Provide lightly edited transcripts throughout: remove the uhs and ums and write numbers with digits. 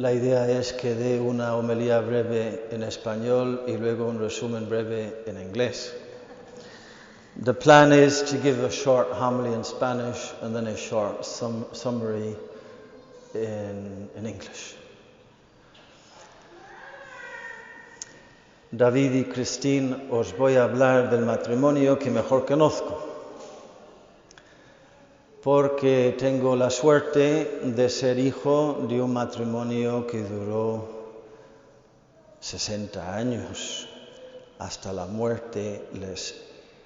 La idea es que dé una homilía breve en español y luego un resumen breve en inglés. The plan is to give a short homily in Spanish and then a short summary in English. David y Christine, os voy a hablar del matrimonio que mejor conozco, porque tengo la suerte de ser hijo de un matrimonio que duró 60 años. Hasta la muerte les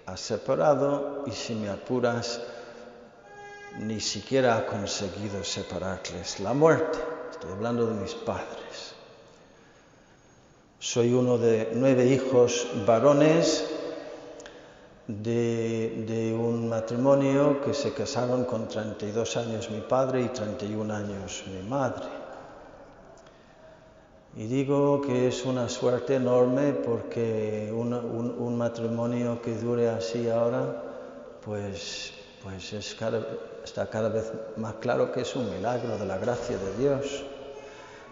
ha separado y, si me apuras, ni siquiera ha conseguido separarles la muerte. Estoy hablando de mis padres. Soy uno de 9 hijos varones de un matrimonio que se casaron con 32 años mi padre y 31 años mi madre. Y digo que es una suerte enorme porque un matrimonio que dure así ahora, pues está cada vez más claro que es un milagro de la gracia de Dios.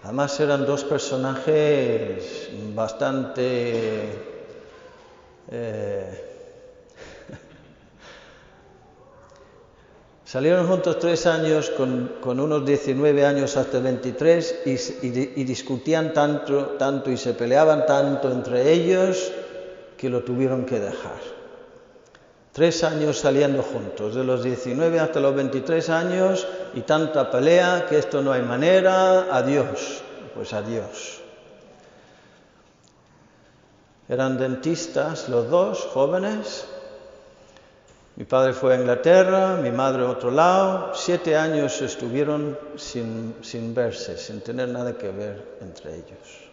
Además eran 2 personajes bastante salieron juntos 3 años con unos 19 años hasta 23 y discutían tanto y se peleaban tanto entre ellos que lo tuvieron que dejar. 3 años saliendo juntos, de los 19 hasta los 23 años, y tanta pelea que esto no hay manera, adiós, pues adiós. Eran dentistas los 2, jóvenes. Mi padre fue a Inglaterra, mi madre a otro lado. 7 años estuvieron sin verse, sin tener nada que ver entre ellos.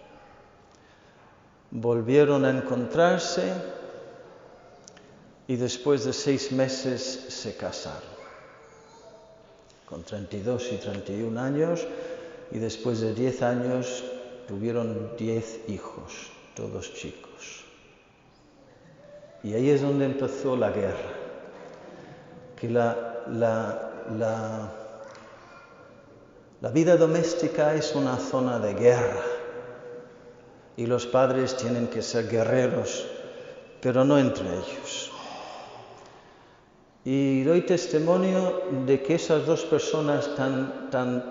Volvieron a encontrarse y después de 6 meses se casaron. Con 32 y 31 años, y después de 10 años tuvieron 10 hijos, todos chicos. Y ahí es donde empezó la guerra. Que la vida doméstica es una zona de guerra y los padres tienen que ser guerreros, pero no entre ellos. Y doy testimonio de que esas 2 personas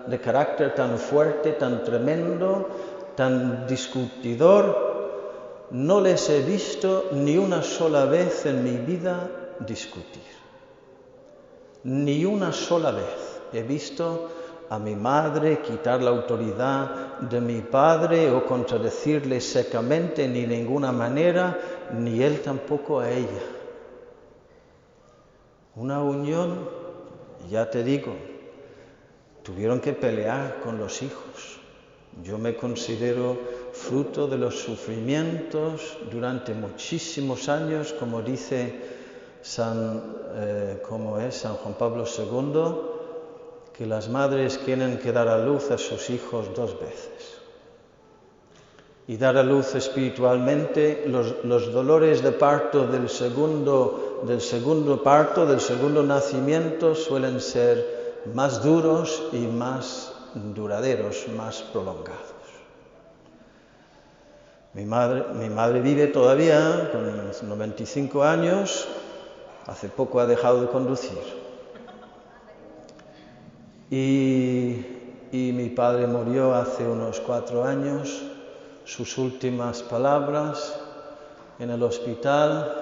de carácter tan fuerte, tan tremendo, tan discutidor, no les he visto ni una sola vez en mi vida discutir. Ni una sola vez he visto a mi madre quitar la autoridad de mi padre o contradecirle secamente, ni de ninguna manera, ni él tampoco a ella. Una unión, ya te digo, tuvieron que pelear con los hijos. Yo me considero fruto de los sufrimientos durante muchísimos años, como dice San Juan Pablo II, que las madres tienen que dar a luz a sus hijos 2 veces. Y dar a luz espiritualmente, los dolores de parto del segundo nacimiento suelen ser más duros y más duraderos, más prolongados. Mi madre vive todavía con 95 años. Hace poco ha dejado de conducir. Y mi padre murió hace unos 4 años. Sus últimas palabras en el hospital: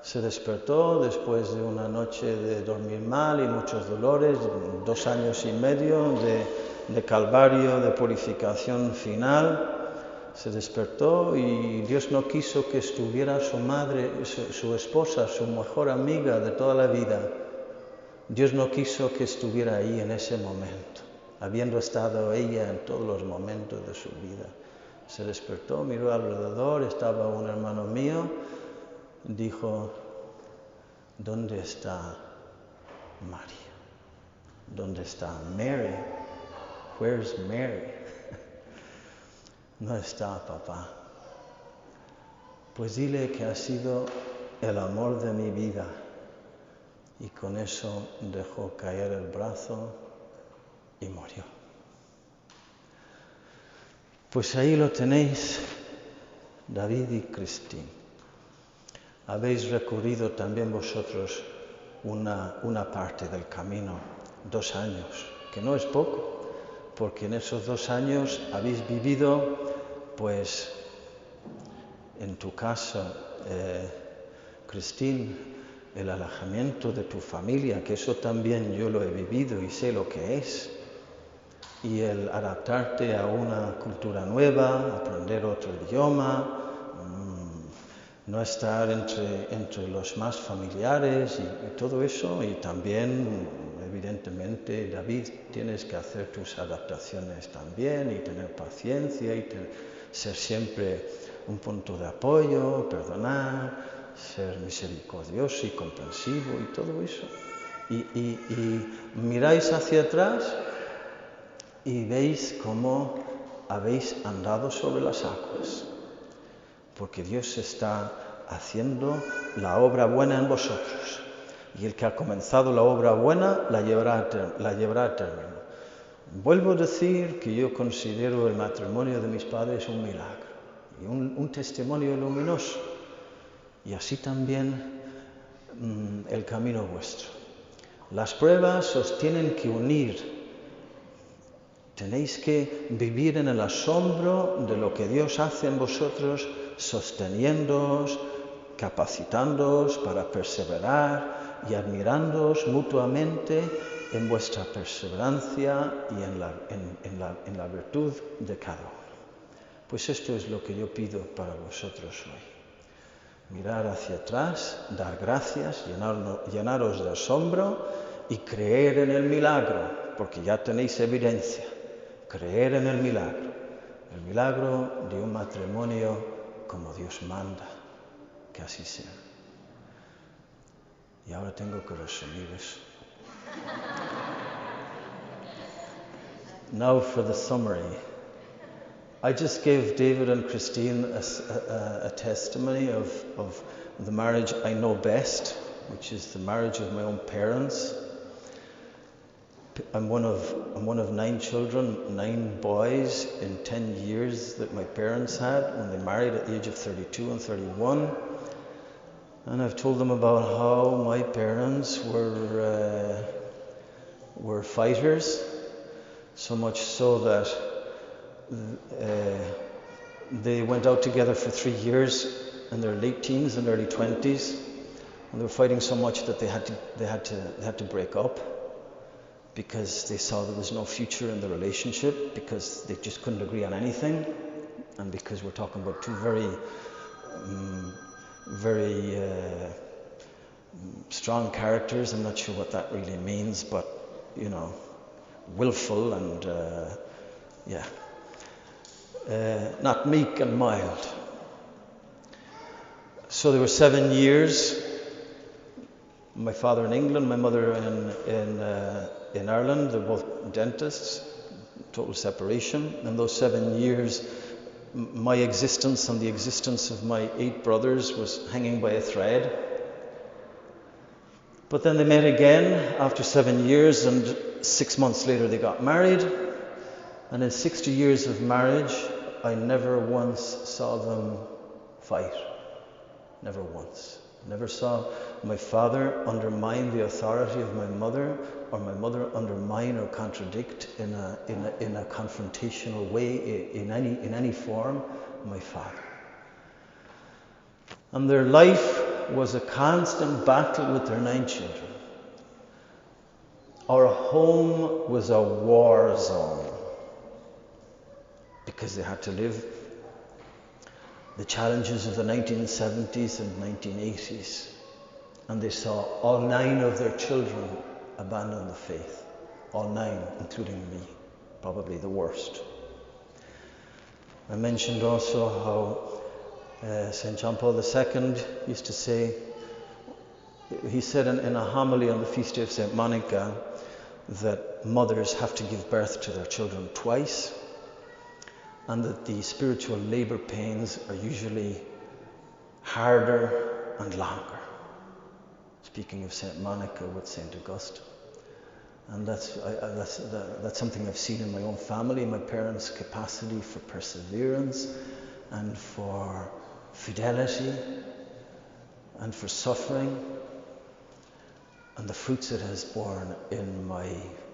se despertó después de una noche de dormir mal y muchos dolores, 2 años y medio de calvario, de purificación final. Se despertó y Dios no quiso que estuviera su madre, su esposa, su mejor amiga de toda la vida. Dios no quiso que estuviera ahí en ese momento, habiendo estado ella en todos los momentos de su vida. Se despertó, miró alrededor, estaba un hermano mío, dijo: ¿dónde está María? ¿Dónde está Mary? Where's Mary? No está, papá. Pues dile que ha sido el amor de mi vida. Y con eso dejó caer el brazo y murió. Pues ahí lo tenéis, David y Cristín. Habéis recorrido también vosotros una parte del camino, 2 años, que no es poco, porque en esos 2 años habéis vivido, pues, en tu caso, Cristín, el alejamiento de tu familia, que eso también yo lo he vivido y sé lo que es, y el adaptarte a una cultura nueva, aprender otro idioma, no estar entre los más familiares y todo eso, y también, evidentemente, David, tienes que hacer tus adaptaciones también y tener paciencia y ser siempre un punto de apoyo, perdonar, ser misericordioso y comprensivo y todo eso. Y miráis hacia atrás y veis cómo habéis andado sobre las aguas, porque Dios está haciendo la obra buena en vosotros, y el que ha comenzado la obra buena la llevará a término. Vuelvo a decir que yo considero el matrimonio de mis padres un milagro y un testimonio luminoso, y así también el camino vuestro. Las pruebas os tienen que unir. Tenéis que vivir en el asombro de lo que Dios hace en vosotros, sosteniéndoos, capacitándoos para perseverar y admirándoos mutuamente en vuestra perseverancia y en la virtud de cada uno. Pues esto es lo que yo pido para vosotros hoy. Mirar hacia atrás, dar gracias, llenaros de asombro y creer en el milagro, porque ya tenéis evidencia. Creer en el milagro de un matrimonio como Dios manda, que así sea. Y ahora tengo que resumir eso. Now for the summary. I just gave David and Christine a testimony of the marriage I know best, which is the marriage of my own parents. I'm one of 9 children, 9 boys in 10 years that my parents had when they married at the age of 32 and 31. And I've told them about how my parents were fighters, so much so that they went out together for 3 years in their late teens and early 20s, and they were fighting so much that they had to break up, because they saw there was no future in the relationship, because they just couldn't agree on anything, and because we're talking about 2 very strong characters. I'm not sure what that really means, but willful and not meek and mild. So there were 7 years. My father in England, my mother in Ireland. They're both dentists, total separation. And those 7 years, my existence and the existence of my 8 brothers was hanging by a thread. But then they met again after 7 years, and 6 months later they got married. And in 60 years of marriage, I never once saw them fight. Never once. Never saw my father undermine the authority of my mother, or my mother undermine or contradict in a confrontational way in any form my father. And their life was a constant battle with their 9 children. Our home was a war zone, because they had to live the challenges of the 1970s and 1980s. And they saw all 9 of their children abandon the faith. All 9, including me, probably the worst. I mentioned also how St. John Paul II used to say, he said in a homily on the feast day of St. Monica, that mothers have to give birth to their children twice, and that the spiritual labor pains are usually harder and longer. Speaking of St. Monica with St. Augustine. And that's something I've seen in my own family, my parents' capacity for perseverance and for fidelity and for suffering, and the fruits it has borne in my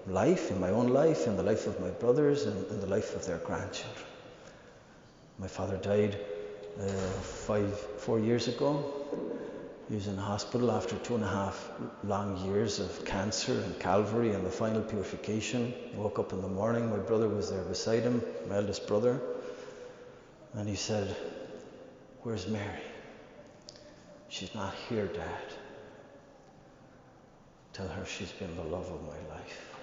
life, in my own life, in the life of my brothers, and in the life of their grandchildren. My father died 4 years ago. He was in hospital after 2.5 long years of cancer and Calvary and the final purification. He woke up in the morning, my brother was there beside him, my eldest brother, and he said, "Where's Mary?" "She's not here, Dad." "Tell her she's been the love of my life."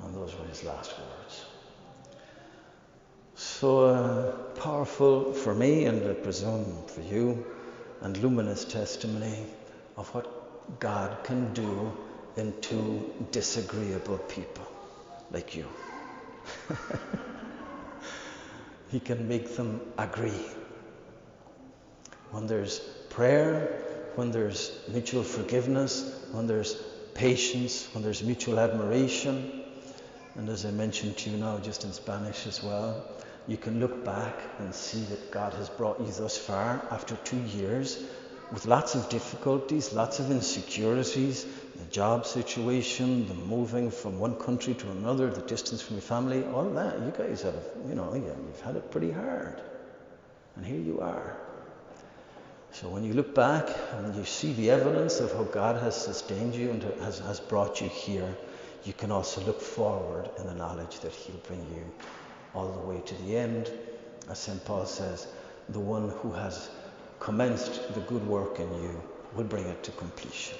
And those were his last words. So powerful for me, and I presume for you, and luminous testimony of what God can do in two disagreeable people like you. He can make them agree. When there's prayer, when there's mutual forgiveness, when there's patience, when there's mutual admiration, and as I mentioned to you now, just in Spanish as well, you can look back and see that God has brought you thus far after 2 years with lots of difficulties, lots of insecurities, the job situation, the moving from one country to another, the distance from your family, all that. You guys have, you've had it pretty hard. And here you are. So when you look back and you see the evidence of how God has sustained you and has brought you here, you can also look forward in the knowledge that He'll bring you all the way to the end. As St. Paul says, the one who has commenced the good work in you will bring it to completion.